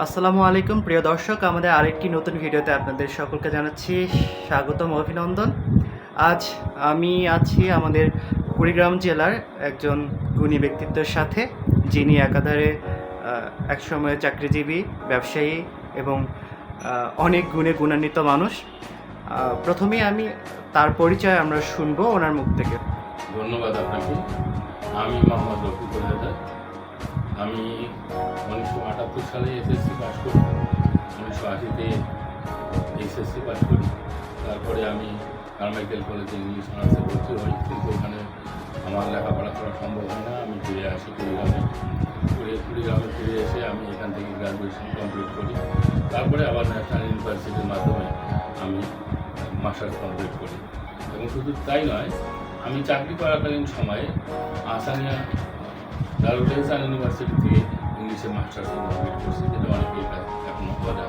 আসসালামু আলাইকুম প্রিয় দর্শক, আমাদের আরেকটি নতুন ভিডিওতে আপনাদের সকলকে জানাচ্ছি স্বাগতম, অভিনন্দন। আজ আমি আছি আমাদের কুড়িগ্রাম জেলার একজন গুণী ব্যক্তিত্বের সাথে, যিনি একাধারে একসময় চাকরিজীবী, ব্যবসায়ী এবং অনেক গুণে গুণান্বিত মানুষ। প্রথমেই আমি তার পরিচয় আমরা শুনবো ওনার মুখ থেকে। ধন্যবাদ আপনাকে। আমি মোহাম্মদ রফিকুল হায়দার। আমি 1978 সালে এসএসসি পাস করি, 1980-তে এইচএসসি পাস করি। তারপরে আমি কারমাইকেল কলেজে ইংলিশ অনার্সে ভর্তি হই, কিন্তু ওখানে আমার লেখাপড়া করা সম্ভব হয় না। আমি ফিরে আসি কুড়িগ্রামে ফিরে এসে আমি এখান থেকে গ্র্যাজুয়েশন কমপ্লিট করি। তারপরে আবার ন্যাশনাল ইউনিভার্সিটির মাধ্যমে আমি মাস্টার্স কমপ্লিট করি। এবং শুধু তাই নয়, আমি চাকরি করাকালীন সময়ে আসানিয়া দারুল এহসান ইউনিভার্সিটি থেকে ইংলিশে মাস্টার্স কমপ্লিট করছি, যেটা অনেকেই এখনও করে।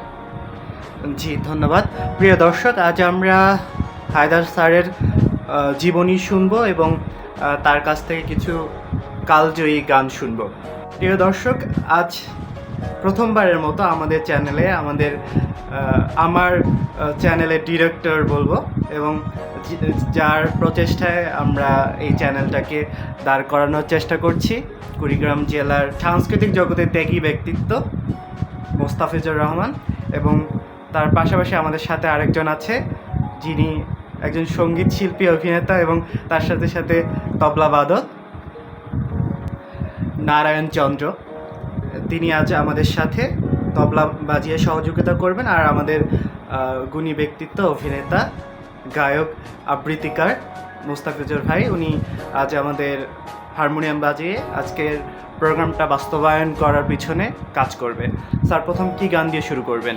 জি ধন্যবাদ। প্রিয় দর্শক, আজ আমরা হায়দার স্যারের জীবনী শুনবো এবং তার কাছ থেকে কিছু কালজয়ী গান শুনবো। প্রিয় দর্শক, আজ প্রথমবারের মতো আমাদের চ্যানেলে আমার চ্যানেলের ডিরেক্টর বলবো, এবং যার প্রচেষ্টায় আমরা এই চ্যানেলটাকে দাঁড় করানোর চেষ্টা করছি, কুড়িগ্রাম জেলার সাংস্কৃতিক জগতের ত্যাগী ব্যক্তিত্ব মোস্তাফিজুর রহমান। এবং তার পাশাপাশি আমাদের সাথে আরেকজন আছে, যিনি একজন সঙ্গীত শিল্পী, অভিনেতা এবং তার সাথে সাথে তবলাবাদক, নারায়ণ চন্দ্র। তিনি আজ আমাদের সাথে তবলা বাজিয়ে সহযোগিতা করবেন। আর আমাদের গুণী ব্যক্তিত্ব, অভিনেতা, গায়ক, আবৃত্তিকার মোস্তাফিজুর ভাই, উনি আজ আমাদের হারমোনিয়াম বাজিয়ে আজকের প্রোগ্রামটা বাস্তবায়ন করার পিছনে কাজ করবে। স্যার, প্রথম কি গান দিয়ে শুরু করবেন?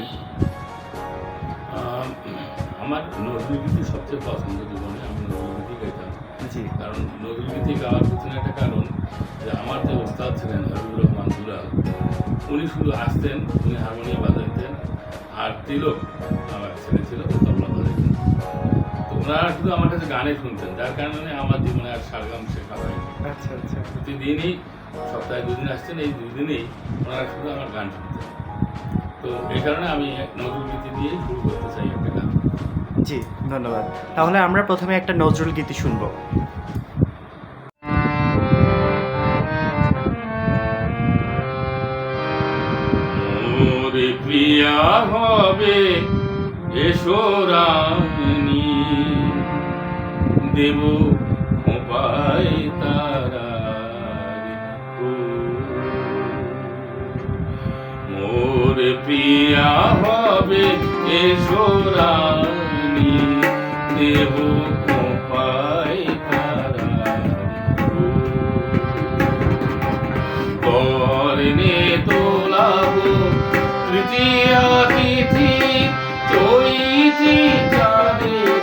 আমার নজরুলগীতি সবচেয়ে পছন্দ। জীবনে আমি নজরুলগীতি গাইতাম। জি। কারণ নজরুলগীতি গাওয়ার পিছনে একটা কারণ, যে আমার যে ওস্তাদ ছিলেন হাবিবুর রহমান দুলাল, উনি শুধু আসতেন, উনি হারমোনিয়াম বাজাইতেন, আর তিলক আমার ছেলে ছিল, ও তবলা বাজাইতেন। তো ওনারা শুধু আমার কাছে গানে শুনতেন, যার কারণে আমার জীবনে আর সারগাম শেখা হয়নি। আচ্ছা আচ্ছা। প্রতিদিনই, সপ্তাহে 2 দিন আসতেন, এই 2 দিনেই ওনারা শুধু আমার গান শুনতেন। তো এই কারণে আমি নজরুলগীতি দিয়ে শুরু করতে চাই একটা গান। জি ধন্যবাদ। তাহলে আমরা প্রথমে একটা নজরুল গীতি শুনবো। মোরে প্রিয়া হবে এসো রানী, দেব খোপায় তারা। মোরে প্রিয়া হবে এসো রানী, দেব খোপায় তারা। করনে তোলাবো তৃতীয়া তিথি, চৈতি চাঁদের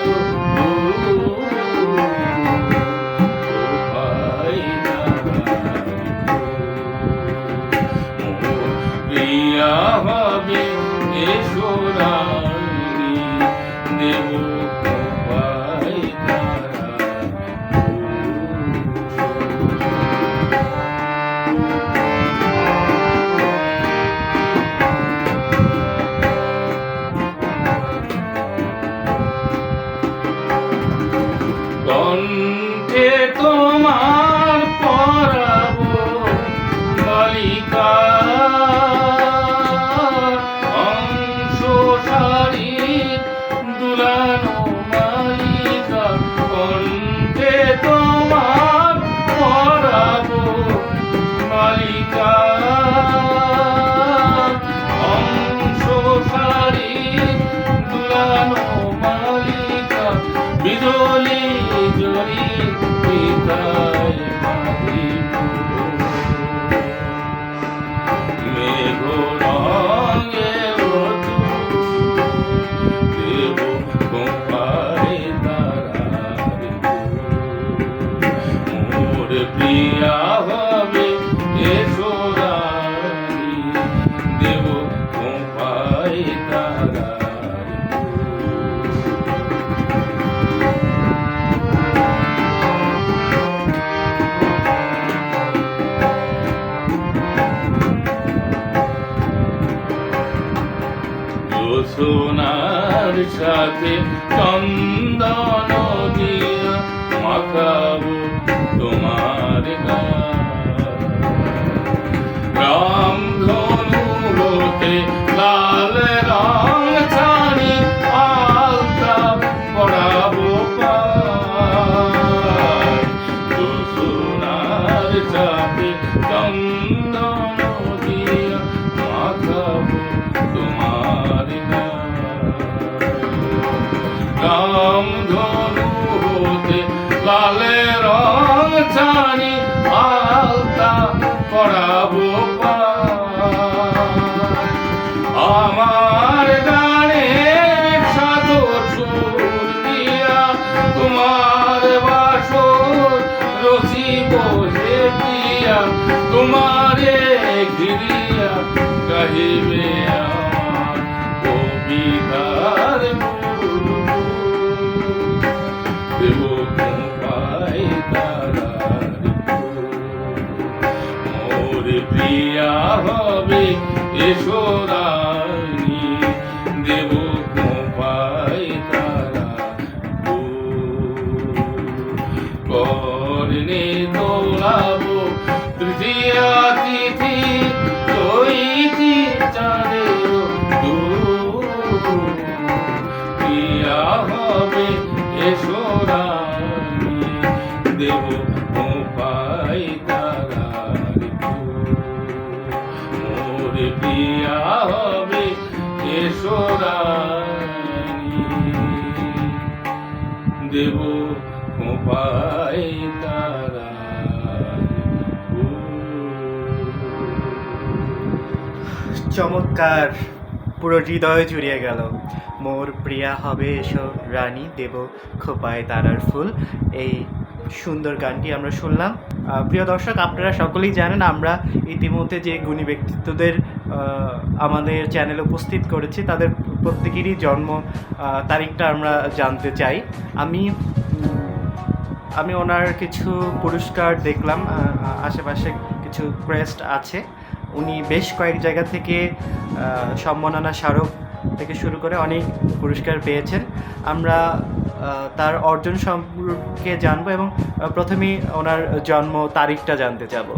প্রিয়া হবে এসো রানী, দেব খোপায় তারা। কণ্ঠে তোমার পরাবো বালিকা, অংশ শাড়ি দুলানো সোনার সাথে চন্দন দিয়া মাখাবো তোমার রাম ধনুতে লাল রং ছানি আলতা পড়াবো পায় সোনার সাথে চন্দন দিয়া মাখাবো তোমার রাম ধনু হতে লালে রং ছানি আলতা পড়াবো পায় আমার গানে সাধর সুর দিয়া তোমার বাসর রসিব হে প্রিয়া তোমারে ঘিরিয়া গাহিবে আমার কবিতার দেব পাই তারার মোর প্রিয়া হবে এসো রানী দেব পাই তারা করনে দোলাবো তৃতীয়া তিথি চৈতি চাঁদের প্রিয়া হবে এসো রানী দেব পাই তারার মোর প্রিয়া হবে এসো রানী দেব পাই তারার চমৎকার, পুরো হৃদয়ে জুড়িয়ে গেল। মোর প্রিয়া হবে এসো রানী, দেব খোপায় তারার ফুল। এই সুন্দর গানটি আমরা শুনলাম। প্রিয় দর্শক, আপনারা সকলেই জানেন আমরা ইতিমধ্যে যে গুণী ব্যক্তিত্বদের আমাদের চ্যানেলে উপস্থিত করেছি তাদের প্রত্যেকেরই জন্ম তারিখটা আমরা জানতে চাই। আমি ওনার কিছু পুরস্কার দেখলাম, আশেপাশে কিছু ক্রেস্ট আছে। উনি বেশ কয়েক জায়গা থেকে সম্মাননা স্মারক থেকে শুরু করে অনেক পুরস্কার পেয়েছেন। আমরা তার অর্জন সম্পর্কে জানবো এবং প্রথমেই ওনার জন্ম তারিখটা জানতে চাবো।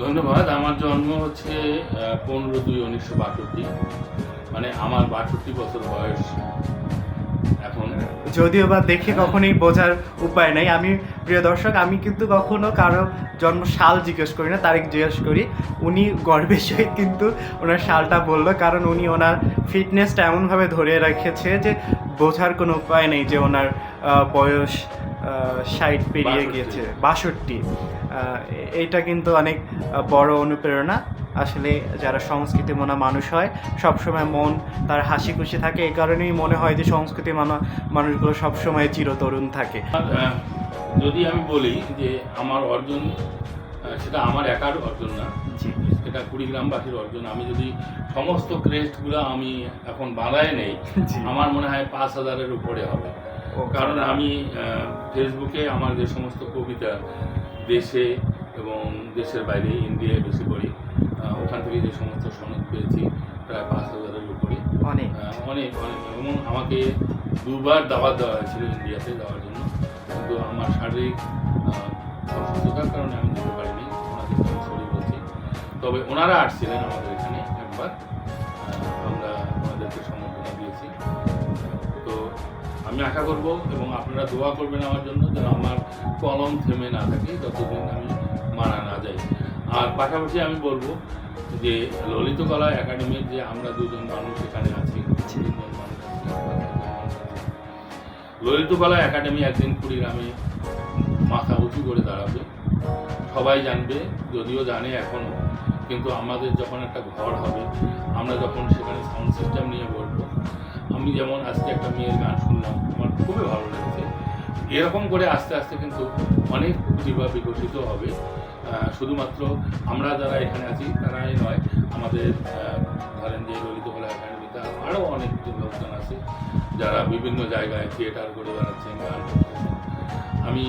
ধন্যবাদ। আমার জন্ম হচ্ছে 15/2/1962, মানে আমার 62 বছর বয়স এখন। যদিও বা দেখে কখনোই বোঝার উপায় নাই। আমি প্রিয় দর্শক, আমি কিন্তু কখনো কারো জন্ম সাল জিজ্ঞেস করি না, তারিখ জিজ্ঞেস করি। উনি গর্বের সহিত কিন্তু ওনার সালটা বললো, কারণ উনি ওনার ফিটনেসটা এমনভাবে ধরে রেখেছে যে বোঝার কোনো উপায় নেই যে ওনার বয়স 60 পেরিয়ে গিয়েছে, 62। এইটা কিন্তু অনেক বড় অনুপ্রেরণা। আসলে যারা সংস্কৃতি মনা মানুষ হয় সবসময় মন তার হাসি খুশি থাকে, এই কারণেই মনে হয় যে সংস্কৃতি মানা মানুষগুলো সবসময় চিরতরুণ থাকে। যদি আমি বলি যে আমার অর্জন, সেটা আমার একার অর্জন না, সেটা কুড়িগ্রামবাসীর অর্জন। আমি যদি সমস্ত ক্রেস্টগুলো আমি এখন বাঁধায় নেই, আমার মনে হয় 5000-এর উপরে হবে। কারণ আমি ফেসবুকে আমার যে সমস্ত কবিতা দেশে এবং দেশের বাইরে, ইন্ডিয়ায় বেশি করি, ওখান থেকে যে সমস্ত সনদ পেয়েছি প্রায় 5000-এর উপরে। অনেক অনেক অনেক। এবং আমাকে 2বার দাওয়াত দেওয়া হয়েছিল ইন্ডিয়াতে যাওয়ার জন্য, কিন্তু আমার শারীরিক অসুস্থতার কারণে আমি যেতে পারিনি। ওনাদেরকে আমি সরি বলছি। তবে ওনারা আসছিলেন আমাদের এখানে একবার, আমরা ওনাদেরকে সম্বর্ধনা দিয়েছি। তো আমি আশা করব এবং আপনারা দোয়া করবেন আমার জন্য, যেন আমার কলম থেমে না থাকে যতদিন আমি মারা না যাই। আর পাশাপাশি আমি বলবো যে ললিত কলা একাডেমির যে আমরা দুজন মানুষ এখানে আছি, ললিত কলা একাডেমি একদিন কুড়িগ্রামে মাথা উঁচু করে দাঁড়াবে, সবাই জানবে, যদিও জানে এখনও, কিন্তু আমাদের যখন একটা ঘর হবে, আমরা যখন সেখানে সাউন্ড সিস্টেম নিয়ে বলবো, আমি যেমন আজকে একটা মেয়ের গান শুনলাম, আমার খুবই ভালো লেগেছে। এরকম করে আস্তে আস্তে কিন্তু অনেক প্রতিভা বিকশিত হবে। শুধুমাত্র আমরা যারা এখানে আছি তারাই নয়, আমাদের ধরেন যে ললিত কলা একাডেমিতে আরও অনেক লোকজন আছে যারা বিভিন্ন জায়গায় থিয়েটার করে বেড়াচ্ছেন, গান করছেন। আমি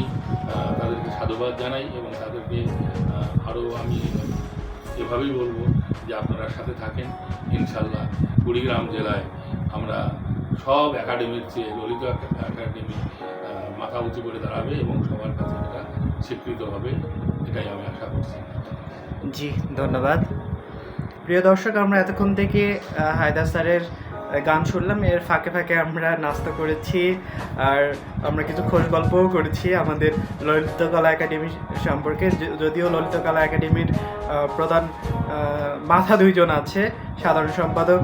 তাদেরকে সাধুবাদ জানাই এবং তাদেরকে আরও আমি এভাবেই বলবো যে আপনারা সাথে থাকেন ইনশাল্লাহ কুড়িগ্রাম জেলায় আমরা সব একাডেমির চেয়ে ললিত একাডেমি মাথা উঁচু করে দাঁড়াবে এবং সবার কাছে এটা স্বীকৃত হবে, এটাই আমি আশা করছি। জি, ধন্যবাদ। প্রিয় দর্শক, আমরা এতক্ষণ থেকে হায়দার স্যারের গান শুনলাম, এর ফাঁকে ফাঁকে আমরা নাস্তা করেছি আর আমরা কিছু খোঁজ গল্পও করেছি আমাদের ললিতকলা একাডেমি সম্পর্কে। যদিও ললিতকলা একাডেমির প্রধান মাথা দুইজন আছে, সাধারণ সম্পাদক,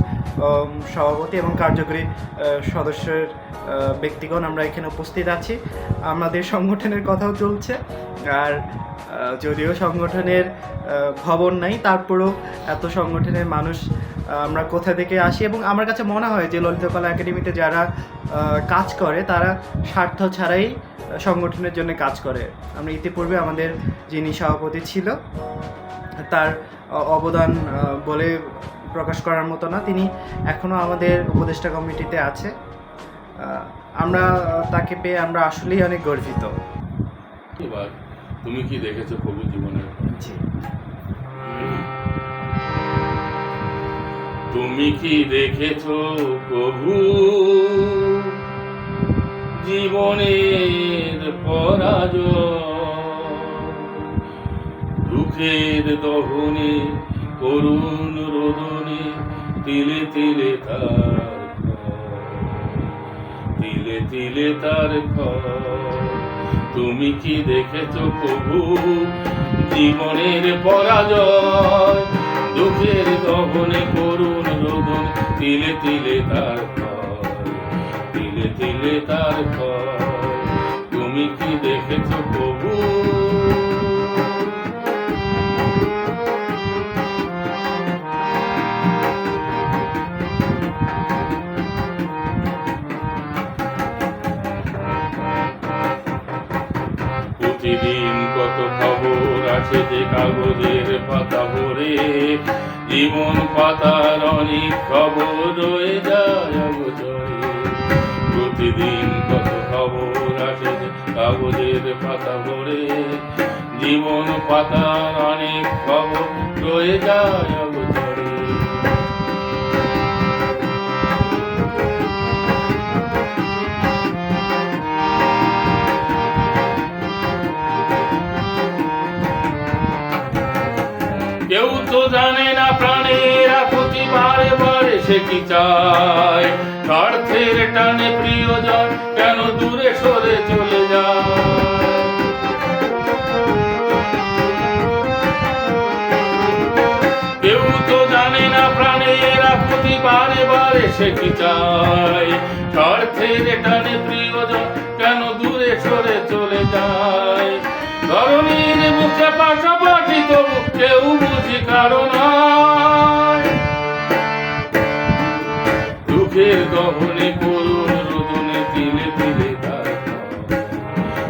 সভাপতি এবং কার্যকরী সদস্যের ব্যক্তিগণ আমরা এখানে উপস্থিত আছি। আমাদের সংগঠনের কথাও চলছে, আর যদিও সংগঠনের ভবন নাই, তারপরেও এত সংগঠনের মানুষ আমরা কোথা থেকে আসি, এবং আমার কাছে মনে হয় যে ললিতকলা একাডেমিতে যারা কাজ করে তারা স্বার্থ ছাড়াই সংগঠনের জন্য কাজ করে। আমরা ইতিপূর্বে আমাদের যিনি সভাপতি ছিল তার অবদান বলে প্রকাশ করার মতো না, তিনি এখনও আমাদের উপদেষ্টা কমিটিতে আছে। আমরা তাকে পেয়ে আমরা আসলেই অনেক গর্বিত। এবার তুমি কি দেখেছো প্রভু জীবনের? জি, তুমি কি দেখেছো প্রভু জীবনের পরাজয়, দুঃখের দহনে করুণ রোদনে তিলে তিলে তার তিলে তিলে তার তুমি কি দেখেছো প্রভু জীবনের পরাজয়, দুঃখের দহনে করুণ রোদন তিলে তিলে তার তিলে তিলে তার তুমি কি দেখেছো প্রভু? প্রতিদিন কত খবর আছে যে কাগজের পাতা ভরে, জীবন পাতার অনেক খবর রয়ে যায় অগোচরে। প্রতিদিন কত খবর আছে যে কাগজের পাতা ভরে, জীবন পাতার অনেক খবর রয়ে যায় অগোচরে। কেউ তো জানে না প্রাণেরা প্রতি বারে বারে সে কি চায়, স্বার্থের টানে প্রিয়জন কেন দূরে সরে চলে যায়। কেউ তো জানে না প্রাণেরা প্রতি বারে বারে সে কি চায়, স্বার্থের টানে প্রিয়জন কেন দূরে সরে চলে যায়। ধরণীর মুখে পাশাপাশি তবু কেউ বুঝি কারণ দুঃখের দহনে করুণ রোদনে তিলে তিলে তার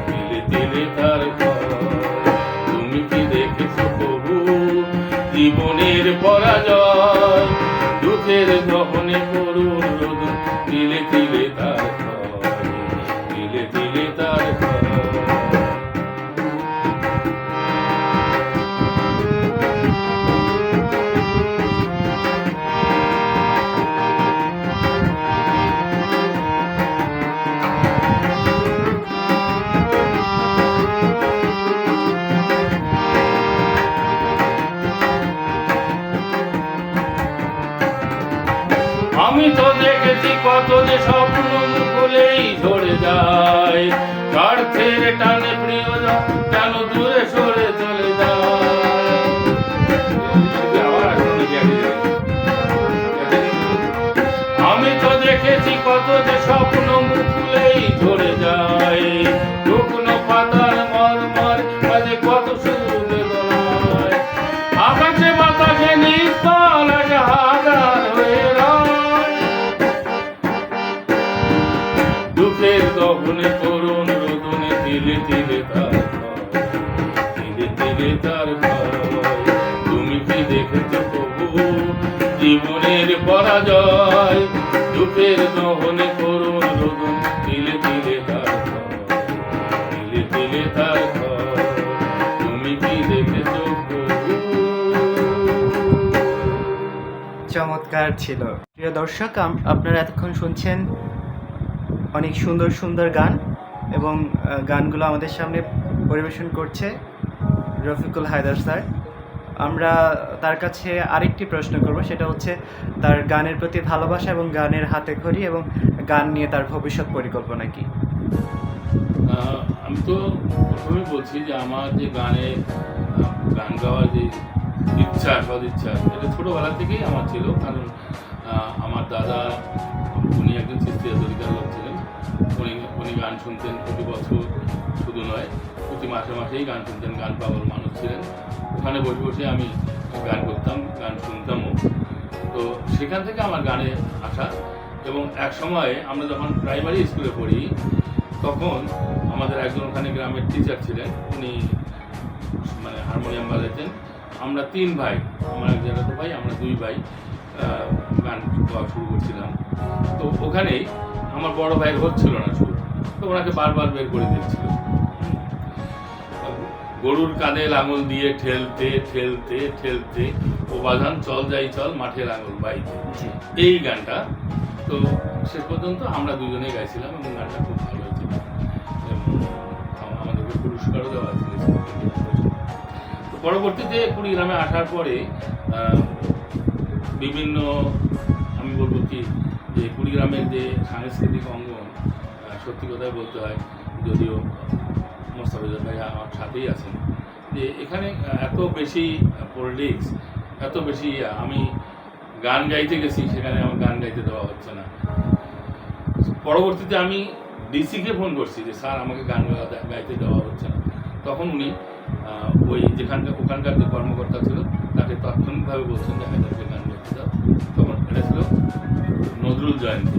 তিলে তিলে তার তুমি কি দেখেছো প্রভু জীবনের পরাজয়, দুঃখের দহনে করুণ রোদন তিলে তিলে তার তিলে তিলে তার আমি তো দেখেছি কত যে স্বপ্ন মুখলেই ঝরে যায়, স্বার্থের টানে প্রিয়জন কেন দূরে সরে চলে যায়। আমি তো দেখেছি কত যে স্বপ্ন মুখলেই ঝরে যায়, শুকনো পাতার মরমর মাঝে কত সুবেদনায়, আকাশে বাতাসে নিস্তল হাজার হয়ে দুঃখের দহনে করুণ রোদনে তিলে তিলে তার তিলে তিলে তার তুমি কি দেখেছো প্রভু জীবনের পরাজয়, দুঃখের দহনে করুণ রোদন তিলে তিলে তার তিলে তিলে তার তুমি কি দেখেছো প্রভু? চমৎকার ছিল। প্রিয় দর্শক, আপনারা এতক্ষণ শুনছেন অনেক সুন্দর সুন্দর গান, এবং গানগুলো আমাদের সামনে পরিবেশন করছে রফিকুল হায়দার স্যার। আমরা তার কাছে আরেকটি প্রশ্ন করব, সেটা হচ্ছে তার গানের প্রতি ভালোবাসা এবং গানের হাতেখড়ি এবং গান নিয়ে তার ভবিষ্যৎ পরিকল্পনা কি। আমি তো প্রথমেই বলছি যে আমার যে গান গাওয়ার যে ইচ্ছা, সদিচ্ছা, এটা ছোটোবেলা থেকেই আমার ছিল। কারণ আমার দাদা, উনি একজন চিস্তিয়া তরিকার লোক ছিলেন। উনি গান শুনতেন প্রতি বছর, শুধু নয় প্রতি মাসে মাসেই গান শুনতেন। গান পাগল মানুষ ছিলেন। ওখানে বসে বসে আমি গান করতাম, গান শুনতামও। তো সেখান থেকে আমার গানে আসা। এবং এক সময়ে আমরা যখন প্রাইমারি স্কুলে পড়ি, তখন আমাদের একজন ওখানে গ্রামের টিচার ছিলেন। উনি মানে হারমোনিয়াম বাজাতেন। আমরা 3 ভাই, আমার এক জ্যাঠাতো ভাই, আমরা 2 ভাই গান গাওয়া শুরু করছিলাম। তো ওখানেই আমার বড় ভাইয়ের হচ্ছিল না সুর, তো ওনাকে বারবার বের করে দিচ্ছিল। গরুর কাঁধে লাঙল দিয়ে ঠেলতে ঠেলতে ঠেলতে ও বাঁধান চল যাই চল মাঠে লাঙল বাইতে, এই গানটা। তো শেষ পর্যন্ত আমরা দুজনে গাইছিলাম এবং গানটা খুব ভালো হয়েছিল। আমাদেরকে পুরস্কারও দেওয়া হয়েছিল। তো পরবর্তীতে কুড়িগ্রামে আসার পরে বিভিন্ন, আমি বলবো কি, যে কুড়িগ্রামের যে সাংস্কৃতিক অঙ্গন, সত্যি কথাই বলতে হয়, যদিও মোস্তাফিজুর ভাই আমার সাথেই আছেন, যে এখানে এত বেশি পলিটিক্স, এত বেশি, আমি গান গাইতে গেছি, সেখানে আমার গান গাইতে দেওয়া হচ্ছে না। পরবর্তীতে আমি ডিসিকে ফোন করছি যে স্যার আমাকে গান গাইতে দেওয়া হচ্ছে না। তখন উনি ওই ওখানকার যে কর্মকর্তা ছিল তাকে তাৎক্ষণিকভাবে বলছেন যে হায়দারকে গান গাইতে দাও। তখন এটা ছিল নজরুল জয়ন্তী।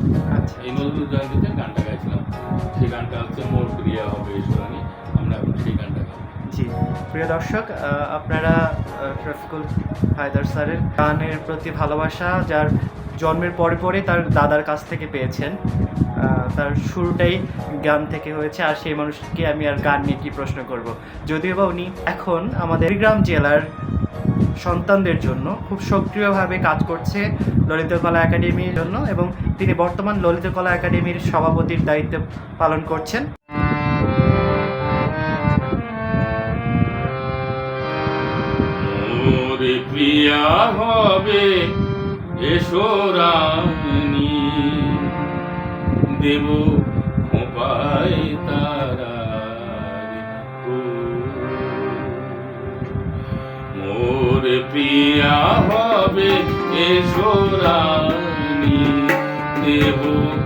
এই নজরুল জয়ন্তীতে গানটা গাইছিলাম। সেই গানটা হচ্ছে মোর প্রিয়া হবে ঈশ্বরানী। আমরা এখন সেই গানটা গাই। জি, প্রিয় দর্শক, আপনারা রফিকুল হায়দার স্যারের গানের প্রতি ভালোবাসা, যার জন্মের পরে পরে তার দাদার কাছ থেকে পেয়েছেন। তার শুরুটাই গান থেকে হয়েছে, আর সেই মানুষকে আমি আর গান নিয়ে কী প্রশ্ন করব। যদিও বা উনি এখন আমাদের কুড়িগ্রাম জেলার সন্তানদের জন্য খুব সক্রিয়ভাবে কাজ করছে ললিতকলা একাডেমির জন্য, এবং তিনি বর্তমান ললিতকলা একাডেমির সভাপতির দায়িত্ব পালন করছেন। মোরে প্রিয়া হবে ঈশ্বরানী, দেব খোপায় তারা, মোরে প্রিয়া হবে ঈশ্বরানী, দেব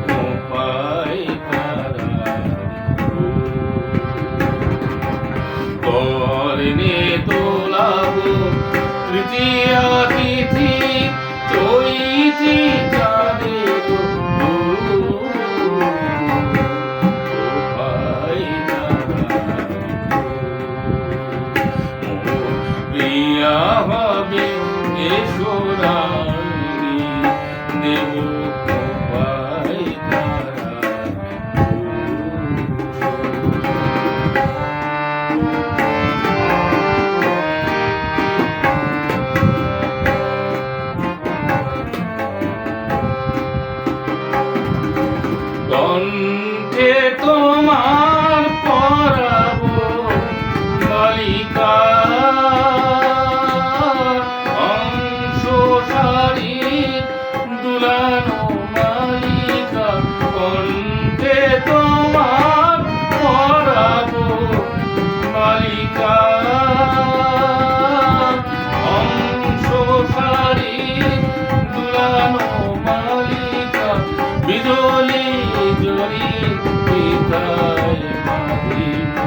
খোপায় তারা, করনে তোলাবো তৃতীয়া তিথি চৈতি চাঁদের প্রিয়া হবে ঈশ্বরানী, দেব খোপায় তারা। কণ্ঠে তোমার পরাবো বালিকা, অংশ সারি দুলানো মালিকা। কণ্ঠে তোমার পরাবো বালিকা, অংশ সারি দুলানো মালিকা। বিজলি জরি পিতায় মাদিব,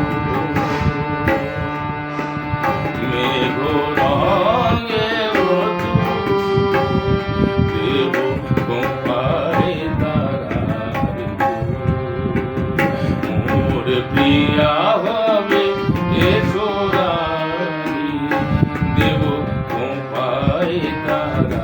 মেঘ রঙে দেব খোপায় তারা, মোর প্রিয়া হবে ঈশ্বরানী, দেব খোপায় তারা।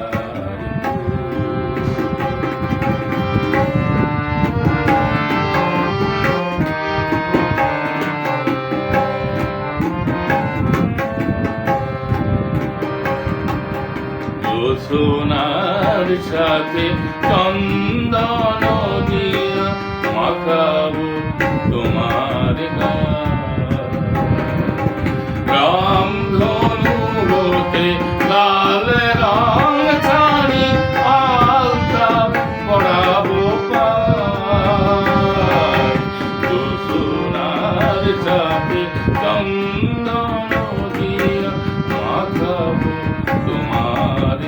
সোনা সাথে চন্দন দিয়া মাখাবো তোমার রামধনু হতে লাল রং ছাড়ি আলতা পরাবো পায় সোনার সাথে চন্দন দিয়া মাখাবো তোমার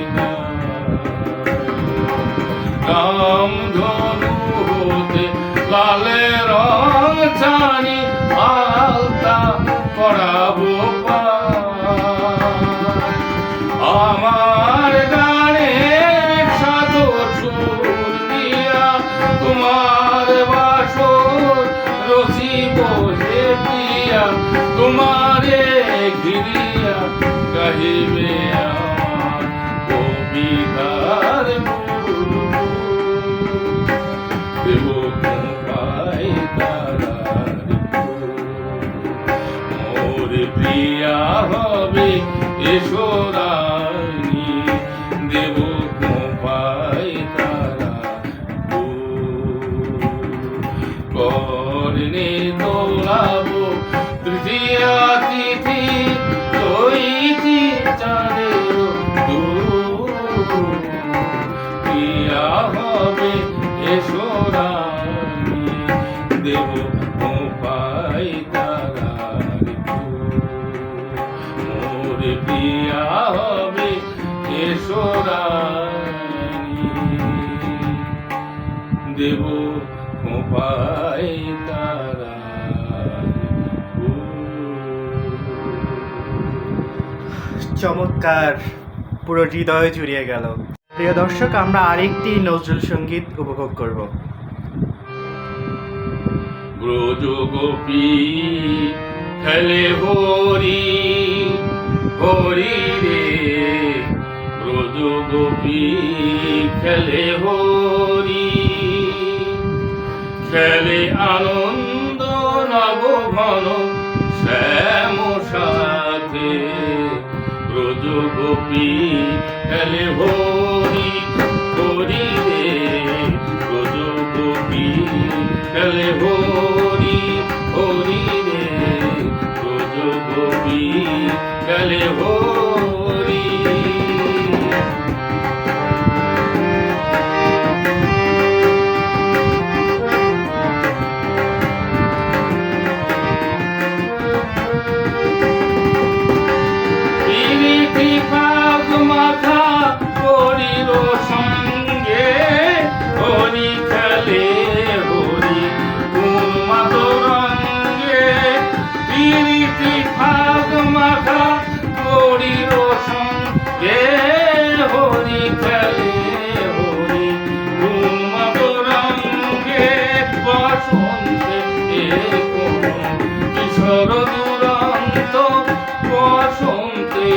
রামধনু হতে লাল রং ছাড়ি আলতা পরাবো আমার গানে সাধর সুর দিয়া তোমার বাসর রসিব হে প্রিয়া তোমারে ঘিরিয়া গাহিবে আমার কবিতার দেব পাই তারার মোর প্রিয়া হবে এসোরানি দেব পাই তারা করনে দোলাবো তৃতীয়া তিথি দইতি চাঁদের প্রিয়া হবে এসোরানি দেব পাই তারা মোর প্রিয়া হবে এসোরানি দেব পাই তারা চমৎকার, পুরো হৃদয়ে জুড়িয়ে গেল। প্রিয় দর্শক, আমরা আরেকটি নজরুল সঙ্গীত উপভোগ করব। ব্রজ গোপী খেলে হরি হরি রে, ব্রজ গোপী খেলে হরি, খেলে আনন্দ নব ঘন শ্যাম সাথে, ব্রজ গোপী খেলে হরি হরি রে, ব্রজ গোপী খেলে হরি হরি রে, ব্রজ গোপী খেলে হরি। মাথা হরির সঙ্গে হরি খেলে হরি উন্মাদ রঙ্গে, প্রীতি ভাগ মাথা হরির সঙ্গে হরি খেলে হরি উন্মাদ রঙ্গে, বসন্তে কিশোর দুরন্ত, বসন্তে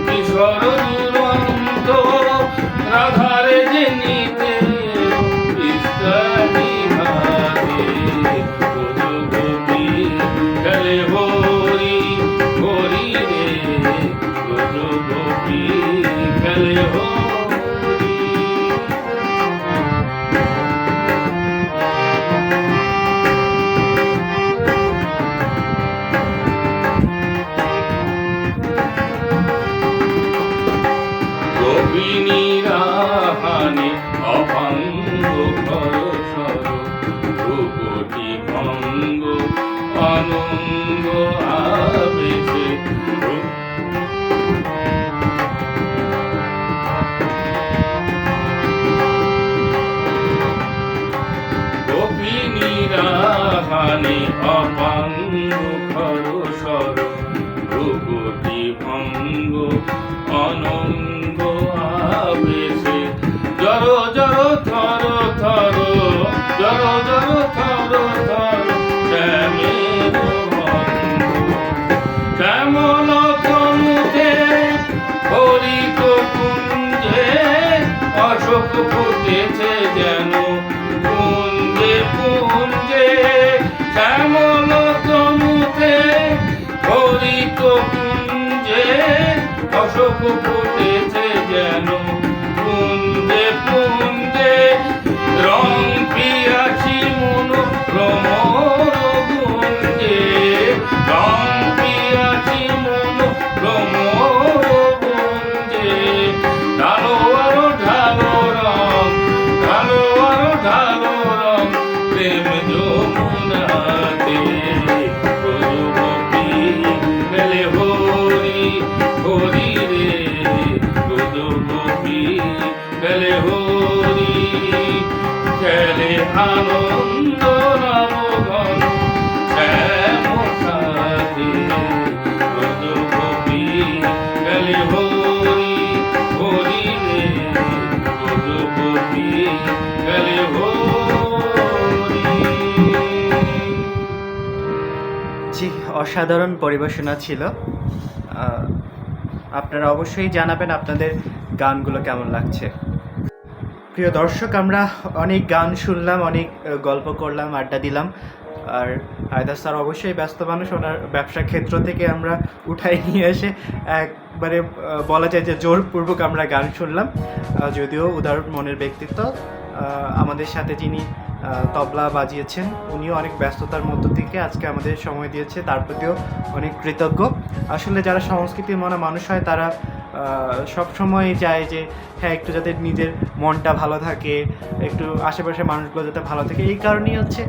কিশোর দুরন্ত, রাধারে যে নিতে ইস্তানি হাতে, ব্রজ গোপী খেলে হরি হরি রে, ব্রজ গোপী খেলে হরি। গোপিনীরাহানে অভঙ্গ খরসর, রূপটি ভঙ্গ অনঙ্গ আবেশে, গোপিনীরাহানে অভঙ্গ খরসর, রূপটি ভঙ্গ অনঙ্গ আবেশে, জর জর থর থর, জর জর থর থর, শ্যামের ভঙ্গ, শ্যামল তনুতে হরিত কুঞ্জে, অশোক ফুটেছে যেন কুঞ্জে কুঞ্জে, শ্যামল তনুতে হরিত কুঞ্জে, অশোক ফুটেছে যেন পুঞ্জে রং পিয়াছি মন ভ্রমর গুঞ্জে রং পিয়াছি মন ভ্রমর গুঞ্জে ঢালো আরো ঢালো রং ঢালো আরো ঢালো রং প্রেম যমুনাতে ব্রজগোপী গেলে হরি হরি রে ব্রজগোপী গেলে হরি খেলে আনন্দ নবঘন শ্যাম সাথে ব্রজগোপী গেলে হরি হরি রে ব্রজগোপী গেলে হরি। জি, অসাধারণ পরিবেশনা ছিল। আপনারা অবশ্যই জানাবেন আপনাদের গানগুলো কেমন লাগছে। প্রিয় দর্শক, আমরা অনেক গান শুনলাম, অনেক গল্প করলাম, আড্ডা দিলাম। আর হায়দার স্যার অবশ্যই ব্যস্ত মানুষ, ওনার ব্যবসা ক্ষেত্র থেকে আমরা উঠাই নিয়ে এসে একবারে বলা যায় যে জোরপূর্বক আমরা গান শুনলাম। যদিও উদার মনের ব্যক্তিত্ব, আমাদের সাথে যিনি তবলা বাজিয়েছেন উনিও অনেক ব্যস্ততার মধ্য থেকে আজকে আমাদের সময় দিয়েছে, তার প্রতিও অনেক কৃতজ্ঞ। আসলে যারা সংস্কৃতির মনা মানুষ হয় তারা সবসময় চায় যে হ্যাঁ একটু যাতে নিজের মনটা ভালো থাকে, একটু আশেপাশের মানুষগুলো যাতে ভালো থাকে। এই কারণেই হচ্ছে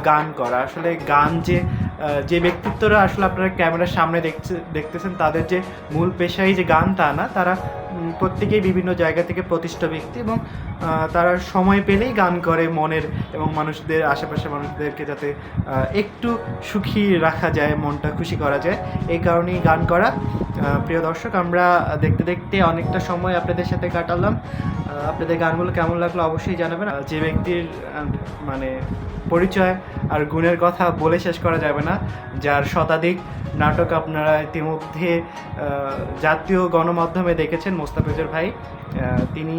গান করা। আসলে গান যে ব্যক্তিত্বরা আসলে আপনারা ক্যামেরার সামনে দেখতেছেন তাদের যে মূল পেশাই যে গান তা না, তারা প্রত্যেকেই বিভিন্ন জায়গা থেকে প্রতিষ্ঠিত ব্যক্তি এবং তারা সময় পেলেই গান করে মনের এবং মানুষদের আশেপাশের মানুষদেরকে যাতে একটু সুখী রাখা যায়, মনটা খুশি করা যায়, এই কারণেই গান করা। প্রিয় দর্শক, আমরা দেখতে দেখতে অনেকটা সময় আপনাদের সাথে কাটালাম। আপনাদের গানগুলো কেমন লাগলো অবশ্যই জানাবেন। যে ব্যক্তির মানে পরিচয় আর গুণের কথা বলে শেষ করা যাবে না, যার শতাধিক নাটক আপনারা ইতিমধ্যে জাতীয় গণমাধ্যমে দেখেছেন, মোস্তাফিজুর ভাই। তিনি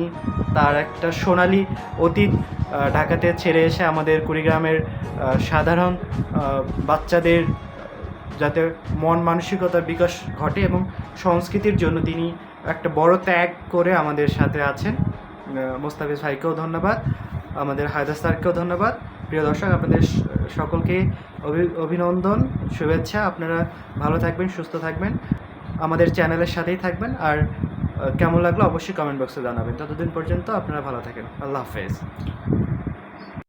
তার একটা সোনালী অতীত ঢাকাতে ছেড়ে এসে আমাদের কুড়িগ্রামের সাধারণ বাচ্চাদের যাতে মন মানসিকতার বিকাশ ঘটে এবং সংস্কৃতির জন্য তিনি একটা বড় ত্যাগ করে আমাদের সাথে আছেন। মোস্তাফিজ ভাইকেও ধন্যবাদ, আমাদের হায়দার স্যারকেও ধন্যবাদ। প্রিয় দর্শক, আপনাদের সকলকে অভিনন্দন, শুভেচ্ছা। আপনারা ভালো থাকবেন, সুস্থ থাকবেন, আমাদের চ্যানেলের সাথেই থাকবেন। আর কেমন লাগলো অবশ্যই কমেন্ট বক্সে জানাবেন। ততদিন পর্যন্ত আপনারা ভালো থাকেন। আল্লাহ হাফেজ।